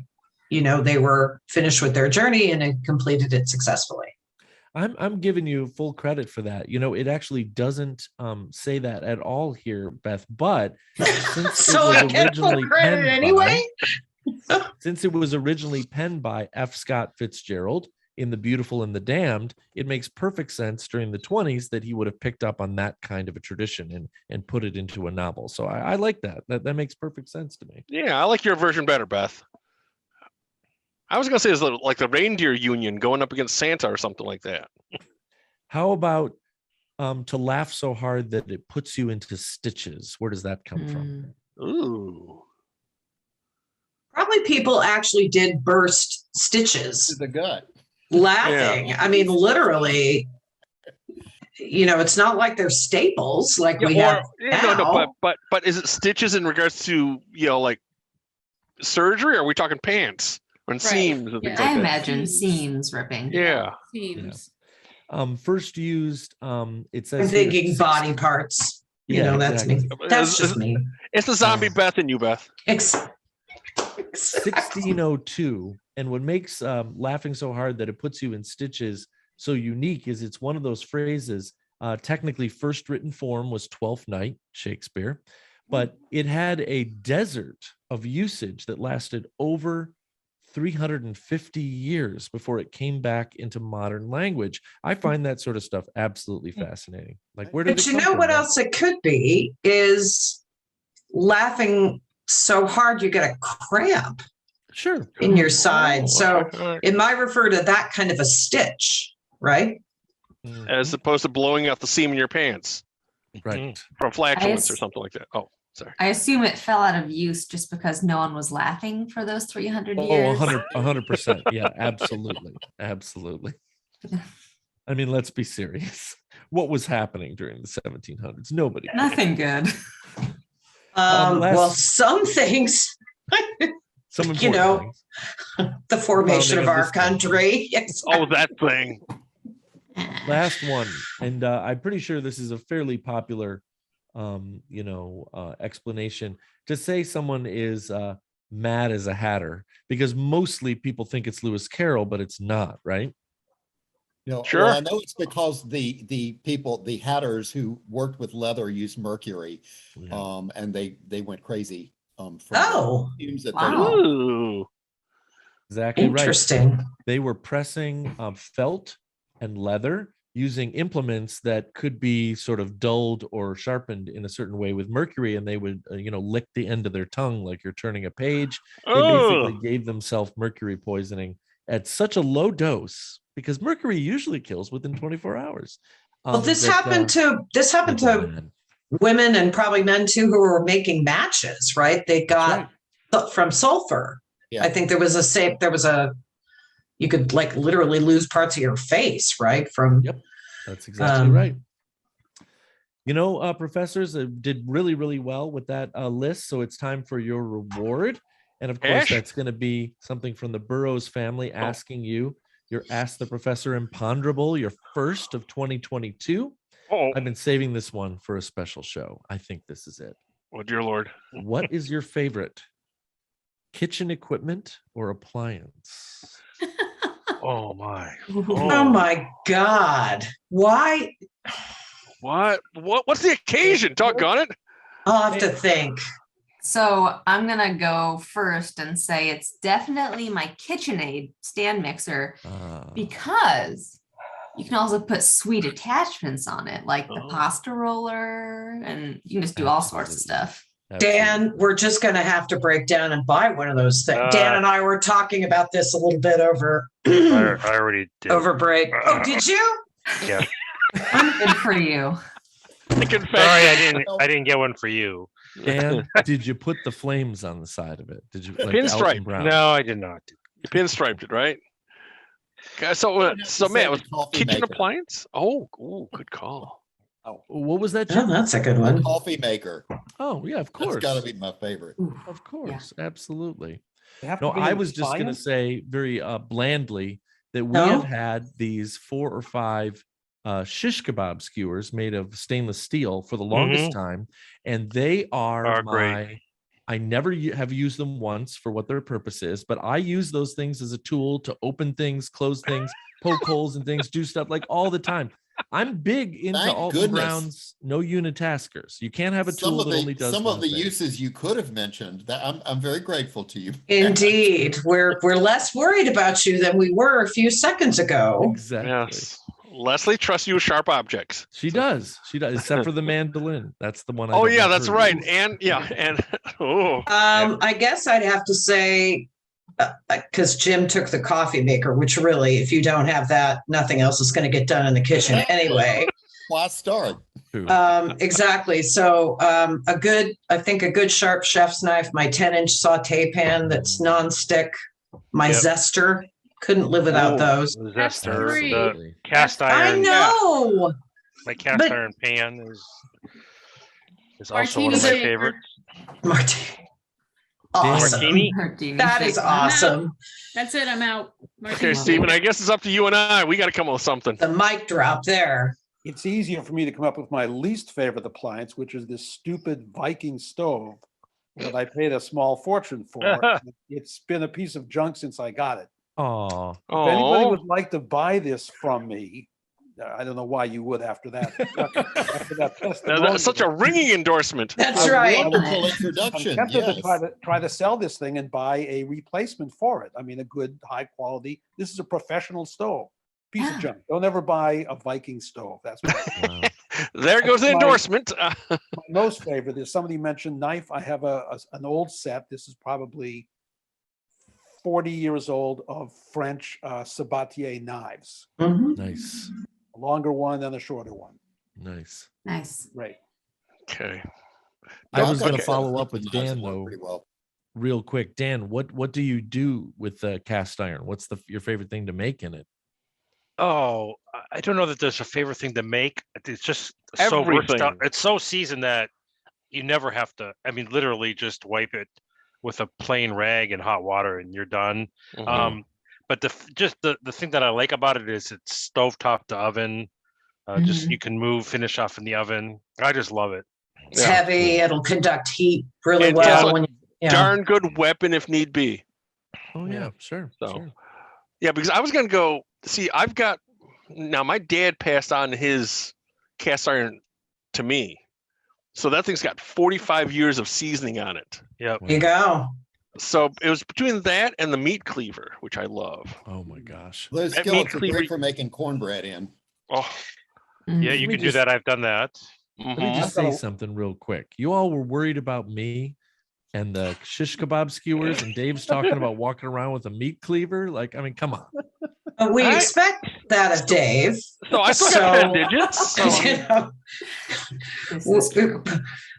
[SPEAKER 4] they were finished with their journey and had completed it successfully.
[SPEAKER 2] I'm giving you full credit for that. It actually doesn't say that at all here, Beth. But since
[SPEAKER 4] So
[SPEAKER 2] it
[SPEAKER 4] I
[SPEAKER 2] was
[SPEAKER 4] get full
[SPEAKER 2] originally
[SPEAKER 4] credit
[SPEAKER 2] penned
[SPEAKER 4] anyway?
[SPEAKER 2] since it was originally penned by F. Scott Fitzgerald in The Beautiful and the Damned, it makes perfect sense during the 1920s that he would have picked up on that kind of a tradition and put it into a novel. So I like that. That makes perfect sense to me.
[SPEAKER 3] Yeah, I like your version better, Beth. I was gonna say it's like the reindeer union going up against Santa or something like that.
[SPEAKER 2] How about to laugh so hard that it puts you into stitches? Where does that come from?
[SPEAKER 3] Ooh.
[SPEAKER 4] Probably people actually did burst stitches
[SPEAKER 8] The gut.
[SPEAKER 4] laughing.
[SPEAKER 3] Yeah.
[SPEAKER 4] I mean, literally, it's not like they're staples like we have now.
[SPEAKER 3] No, but is it stitches in regards to like surgery? Or are we talking pants and seams and things
[SPEAKER 9] Yeah.
[SPEAKER 6] I
[SPEAKER 3] like that?
[SPEAKER 6] imagine seams ripping.
[SPEAKER 3] Yeah.
[SPEAKER 9] Seems.
[SPEAKER 2] First used, it says
[SPEAKER 4] I'm
[SPEAKER 2] here,
[SPEAKER 4] thinking body parts.
[SPEAKER 2] Yeah,
[SPEAKER 4] That's me.
[SPEAKER 2] exactly.
[SPEAKER 4] That's just me.
[SPEAKER 3] It's the zombie Beth in you, Beth.
[SPEAKER 2] 1602. And what makes laughing so hard that it puts you in stitches so unique is it's one of those phrases. Technically, first written form was Twelfth Night, Shakespeare, but it had a desert of usage that lasted over 350 years before it came back into modern language. I find that sort of stuff absolutely fascinating. Like, where did
[SPEAKER 4] But
[SPEAKER 2] it
[SPEAKER 4] you
[SPEAKER 2] come
[SPEAKER 4] know
[SPEAKER 2] from,
[SPEAKER 4] what
[SPEAKER 2] Beth?
[SPEAKER 4] else it could be is laughing so hard you get a cramp
[SPEAKER 2] Sure.
[SPEAKER 4] in your side.
[SPEAKER 3] Oh,
[SPEAKER 4] So
[SPEAKER 3] all right.
[SPEAKER 4] it might refer to that kind of a stitch, right?
[SPEAKER 3] As opposed to blowing out the seam in your pants
[SPEAKER 2] Right.
[SPEAKER 3] from flatulence or
[SPEAKER 6] s-
[SPEAKER 3] something like that. Oh, sorry.
[SPEAKER 6] I assume it fell out of use just because no one was laughing for those 300
[SPEAKER 2] Oh,
[SPEAKER 6] years.
[SPEAKER 2] 100%. Yeah, absolutely. Absolutely. I mean, let's be serious. What was happening during the 1700s? Nobody.
[SPEAKER 6] Nothing good.
[SPEAKER 4] Well, some things,
[SPEAKER 2] Some
[SPEAKER 4] you
[SPEAKER 2] important
[SPEAKER 4] know,
[SPEAKER 2] things.
[SPEAKER 4] the formation
[SPEAKER 2] Founding
[SPEAKER 4] of
[SPEAKER 2] of
[SPEAKER 4] our
[SPEAKER 2] this country.
[SPEAKER 4] country. Yes.
[SPEAKER 3] Oh, that thing.
[SPEAKER 2] Last one, and I'm pretty sure this is a fairly popular, explanation to say someone is mad as a hatter, because mostly people think it's Lewis Carroll, but it's not, right?
[SPEAKER 3] Sure.
[SPEAKER 8] Well, I know it's because the people, the hatters who worked with leather used mercury,
[SPEAKER 2] Yeah.
[SPEAKER 8] and they went crazy from
[SPEAKER 4] Oh.
[SPEAKER 8] the fumes that
[SPEAKER 6] Wow.
[SPEAKER 8] they
[SPEAKER 3] Ooh.
[SPEAKER 2] Exactly right.
[SPEAKER 4] Interesting.
[SPEAKER 2] They were pressing felt and leather using implements that could be sort of dulled or sharpened in a certain way with mercury, and they would lick the end of their tongue like you're turning a page. They basically gave themselves mercury poisoning at such a low dose, because mercury usually kills within 24 hours.
[SPEAKER 4] Well, this
[SPEAKER 2] that,
[SPEAKER 4] happened to
[SPEAKER 2] man.
[SPEAKER 4] women and probably men too who were making matches, right? They got from sulfur.
[SPEAKER 8] Yeah.
[SPEAKER 4] I think there was you could like literally lose parts of your face, right? From
[SPEAKER 2] Yep, that's exactly right. Professors did really, really well with that list. So it's time for your reward. And of course,
[SPEAKER 3] Ash?
[SPEAKER 2] that's going to be something from the Burroughs family asking you your Ask the Professor Imponderable, your first of 2022.
[SPEAKER 3] Oh,
[SPEAKER 2] I've been saving this one for a special show. I think this is it.
[SPEAKER 3] oh, dear Lord.
[SPEAKER 2] What is your favorite kitchen equipment or appliance?
[SPEAKER 3] Oh my.
[SPEAKER 4] oh my God. Why?
[SPEAKER 3] What's the occasion? Doggone it.
[SPEAKER 4] I'll have to think.
[SPEAKER 6] So I'm gonna go first and say it's definitely my KitchenAid stand mixer, because you can also put sweet attachments on it, like the pasta roller, and you can just do all sorts of stuff.
[SPEAKER 4] Dan, we're just going to have to break down and buy one of those things. Dan and I were talking about this a little bit over
[SPEAKER 5] I already did.
[SPEAKER 4] over break. Oh, did you?
[SPEAKER 5] Yeah.
[SPEAKER 6] Good for you.
[SPEAKER 3] confession.
[SPEAKER 5] Sorry, I didn't get one for you.
[SPEAKER 2] Dan, did you put the flames on the side of it? Did you like
[SPEAKER 3] Pinstripe.
[SPEAKER 2] Elton Brown?
[SPEAKER 5] No, I did not.
[SPEAKER 3] You pinstriped it, right? Okay, so
[SPEAKER 8] have to
[SPEAKER 3] so
[SPEAKER 8] say
[SPEAKER 3] Matt,
[SPEAKER 8] the
[SPEAKER 3] was
[SPEAKER 8] coffee
[SPEAKER 3] kitchen
[SPEAKER 8] maker.
[SPEAKER 3] appliance? Oh, good call.
[SPEAKER 2] What was that,
[SPEAKER 4] Oh,
[SPEAKER 2] Jim?
[SPEAKER 4] that's a good
[SPEAKER 8] The
[SPEAKER 4] one.
[SPEAKER 8] coffee maker.
[SPEAKER 2] Oh, yeah, of
[SPEAKER 8] That's
[SPEAKER 2] course.
[SPEAKER 8] got to be my favorite.
[SPEAKER 2] Of course, absolutely.
[SPEAKER 7] They have to
[SPEAKER 2] No,
[SPEAKER 7] be
[SPEAKER 2] I
[SPEAKER 7] in
[SPEAKER 2] was just going to
[SPEAKER 7] appliance?
[SPEAKER 2] say very blandly that we
[SPEAKER 4] No?
[SPEAKER 2] have had these 4 or 5 shish kebab skewers made of stainless steel for the longest time, and they are
[SPEAKER 5] Great.
[SPEAKER 2] I never have used them once for what their purpose is, but I use those things as a tool to open things, close things, poke holes and things, do stuff like all the time. I'm big into
[SPEAKER 8] Thank
[SPEAKER 2] Alton
[SPEAKER 8] goodness.
[SPEAKER 2] Brown's no unitaskers. You can't have a tool that only does
[SPEAKER 8] some
[SPEAKER 2] one
[SPEAKER 8] of the
[SPEAKER 2] thing.
[SPEAKER 8] uses you could have mentioned. That I'm very grateful to you.
[SPEAKER 4] Indeed, we're less worried about you than we were a few seconds ago.
[SPEAKER 2] Exactly.
[SPEAKER 3] Yes. Leslie trusts you with sharp objects.
[SPEAKER 2] She does. She does, except for the mandolin. That's the one. I
[SPEAKER 3] Oh
[SPEAKER 2] don't
[SPEAKER 3] yeah,
[SPEAKER 2] let
[SPEAKER 3] that's
[SPEAKER 2] her
[SPEAKER 3] right.
[SPEAKER 2] use.
[SPEAKER 3] And oh,
[SPEAKER 4] I guess I'd have to say, because Jim took the coffee maker, which really, if you don't have that, nothing else is going to get done in the kitchen anyway.
[SPEAKER 8] Why start?
[SPEAKER 2] True.
[SPEAKER 4] Exactly. So I think a good sharp chef's knife, my 10-inch saute pan that's nonstick, my
[SPEAKER 5] Yep.
[SPEAKER 4] zester. Couldn't live without those.
[SPEAKER 5] The
[SPEAKER 9] That's
[SPEAKER 5] zester,
[SPEAKER 9] three.
[SPEAKER 5] the
[SPEAKER 2] Absolutely.
[SPEAKER 5] cast
[SPEAKER 4] I
[SPEAKER 5] iron.
[SPEAKER 4] know.
[SPEAKER 5] My cast
[SPEAKER 4] But-
[SPEAKER 5] iron pan is also one
[SPEAKER 9] Martini
[SPEAKER 5] of my
[SPEAKER 9] shaker.
[SPEAKER 5] favorites.
[SPEAKER 4] Martini. Awesome.
[SPEAKER 5] Martini?
[SPEAKER 6] Martini
[SPEAKER 4] That is
[SPEAKER 6] shaker.
[SPEAKER 4] awesome.
[SPEAKER 9] That's it. I'm out.
[SPEAKER 3] okay,
[SPEAKER 9] Martini.
[SPEAKER 3] Stephen. I guess it's up to you and I. We got to come up with something.
[SPEAKER 4] The mic drop there.
[SPEAKER 7] It's easier for me to come up with my least favorite appliance, which is this stupid Viking stove that I paid a small fortune for. It's been a piece of junk since I got it.
[SPEAKER 2] Aw.
[SPEAKER 7] If anybody
[SPEAKER 3] Oh,
[SPEAKER 7] would like to buy this from me, I don't know why you would after that. After that
[SPEAKER 3] that's such a ringing endorsement.
[SPEAKER 4] That's
[SPEAKER 7] I
[SPEAKER 4] right.
[SPEAKER 8] Wonderful
[SPEAKER 7] I'm
[SPEAKER 8] introduction.
[SPEAKER 7] tempted to
[SPEAKER 8] Yes.
[SPEAKER 7] try to sell this thing and buy a replacement for it. I mean, a good, high quality. This is a professional stove. Piece of junk. Don't ever buy a Viking stove. That's my,
[SPEAKER 2] Wow.
[SPEAKER 3] There goes the
[SPEAKER 7] my-
[SPEAKER 3] endorsement.
[SPEAKER 7] my most favorite. Is somebody mentioned knife. I have an old set. This is probably 40 years old of French Sabatier knives.
[SPEAKER 4] Mhm.
[SPEAKER 2] Nice.
[SPEAKER 7] A longer one and a shorter one.
[SPEAKER 2] Nice.
[SPEAKER 6] Nice.
[SPEAKER 7] Great.
[SPEAKER 3] Okay.
[SPEAKER 2] I was
[SPEAKER 8] Doc,
[SPEAKER 2] going to
[SPEAKER 8] said
[SPEAKER 2] follow
[SPEAKER 8] I
[SPEAKER 2] up
[SPEAKER 8] think
[SPEAKER 2] with
[SPEAKER 8] the knives
[SPEAKER 2] Dan
[SPEAKER 8] work
[SPEAKER 2] though,
[SPEAKER 8] pretty well.
[SPEAKER 2] real quick. Dan, what do you do with the cast iron? What's your favorite thing to make in it?
[SPEAKER 5] Oh, I don't know that there's a favorite thing to make. It's just so versatile.
[SPEAKER 3] Everything.
[SPEAKER 5] It's so seasoned that you never have to. I mean, literally just wipe it with a plain rag and hot water, and you're done.
[SPEAKER 3] Mhm.
[SPEAKER 5] But the thing that I like about it is it's stovetop to oven. Just you can finish off in the oven. I just love it.
[SPEAKER 4] It's
[SPEAKER 3] Yeah.
[SPEAKER 4] heavy. It'll conduct heat really
[SPEAKER 3] And
[SPEAKER 4] well.
[SPEAKER 3] also
[SPEAKER 4] When you know.
[SPEAKER 3] Darn good weapon if need be.
[SPEAKER 2] Oh yeah, sure.
[SPEAKER 3] So-
[SPEAKER 2] Sure.
[SPEAKER 3] Yeah, because I was gonna go see. I've got now. My dad passed on his cast iron to me, so that thing's got 45 years of seasoning on it.
[SPEAKER 5] Yep.
[SPEAKER 4] You go.
[SPEAKER 3] So it was between that and the meat cleaver, which I love.
[SPEAKER 2] Oh my gosh.
[SPEAKER 8] Those
[SPEAKER 3] That
[SPEAKER 8] skillets are
[SPEAKER 3] meat
[SPEAKER 8] great
[SPEAKER 3] cleaver-
[SPEAKER 8] for making cornbread in.
[SPEAKER 3] Oh,
[SPEAKER 5] Yeah,
[SPEAKER 6] Mhm.
[SPEAKER 5] you
[SPEAKER 2] Let me
[SPEAKER 5] can do
[SPEAKER 2] just-
[SPEAKER 5] that. I've done that.
[SPEAKER 2] Let me
[SPEAKER 3] mhm.
[SPEAKER 2] just
[SPEAKER 7] I've
[SPEAKER 2] say
[SPEAKER 7] got a-
[SPEAKER 2] something real quick. You all were worried about me and the shish kebab skewers, and Dave's talking about walking around with a meat cleaver. Like, I mean, come on.
[SPEAKER 4] But we
[SPEAKER 3] I-
[SPEAKER 4] expect that of Dave.
[SPEAKER 3] So I still got 10 digits. So,
[SPEAKER 4] You know,
[SPEAKER 6] This is true.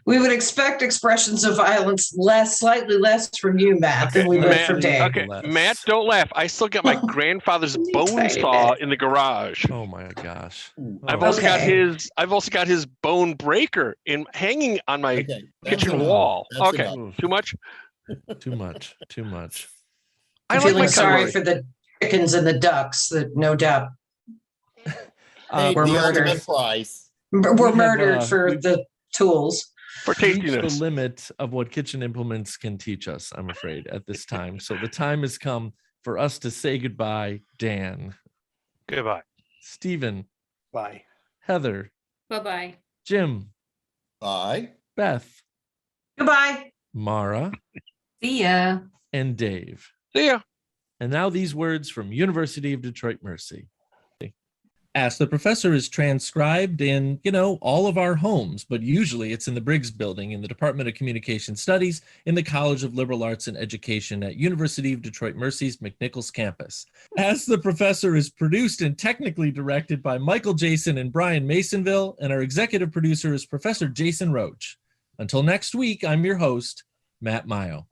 [SPEAKER 4] we would expect expressions of violence slightly less from you, Matt, than we would
[SPEAKER 3] Matt,
[SPEAKER 4] from Dave.
[SPEAKER 3] okay,
[SPEAKER 2] Less.
[SPEAKER 3] Matt, don't laugh. I still got my grandfather's
[SPEAKER 4] Tiny
[SPEAKER 3] bone saw
[SPEAKER 4] bit.
[SPEAKER 3] in the garage.
[SPEAKER 2] Oh my gosh.
[SPEAKER 3] I've
[SPEAKER 2] Oh,
[SPEAKER 3] also got
[SPEAKER 4] Okay.
[SPEAKER 3] his. I've also got his bone breaker hanging on my
[SPEAKER 8] Okay. that's
[SPEAKER 3] kitchen
[SPEAKER 8] enough.
[SPEAKER 3] wall.
[SPEAKER 8] That's
[SPEAKER 3] Okay,
[SPEAKER 8] enough.
[SPEAKER 3] too much.
[SPEAKER 2] too much. Too much.
[SPEAKER 3] I
[SPEAKER 4] I'm
[SPEAKER 3] like
[SPEAKER 4] feeling
[SPEAKER 3] my
[SPEAKER 4] sorry
[SPEAKER 3] cutlery.
[SPEAKER 4] for the chickens and the ducks that no doubt
[SPEAKER 8] Hey,
[SPEAKER 4] we're
[SPEAKER 8] the
[SPEAKER 4] murdered.
[SPEAKER 8] ultimate price.
[SPEAKER 4] were
[SPEAKER 2] We have,
[SPEAKER 4] murdered for
[SPEAKER 2] we've-
[SPEAKER 4] the tools.
[SPEAKER 3] for
[SPEAKER 2] Reached the
[SPEAKER 3] tastiness.
[SPEAKER 2] limit of what kitchen implements can teach us, I'm afraid, at this time. So the time has come for us to say goodbye. Dan,
[SPEAKER 5] Goodbye.
[SPEAKER 2] Stephen,
[SPEAKER 7] Bye.
[SPEAKER 2] Heather,
[SPEAKER 9] Bye-bye.
[SPEAKER 2] Jim,
[SPEAKER 8] Bye.
[SPEAKER 2] Beth,
[SPEAKER 4] Goodbye.
[SPEAKER 2] Mara,
[SPEAKER 6] See ya.
[SPEAKER 2] and Dave.
[SPEAKER 3] See ya.
[SPEAKER 2] And now these words from University of Detroit Mercy. Ask the Professor is transcribed in, all of our homes, but usually it's in the Briggs Building in the Department of Communication Studies in the College of Liberal Arts and Education at University of Detroit Mercy's McNichols campus. Ask the Professor is produced and technically directed by Michael Jason and Brian Masonville, and our executive producer is Professor Jason Roach. Until next week, I'm your host, Matt Mayo.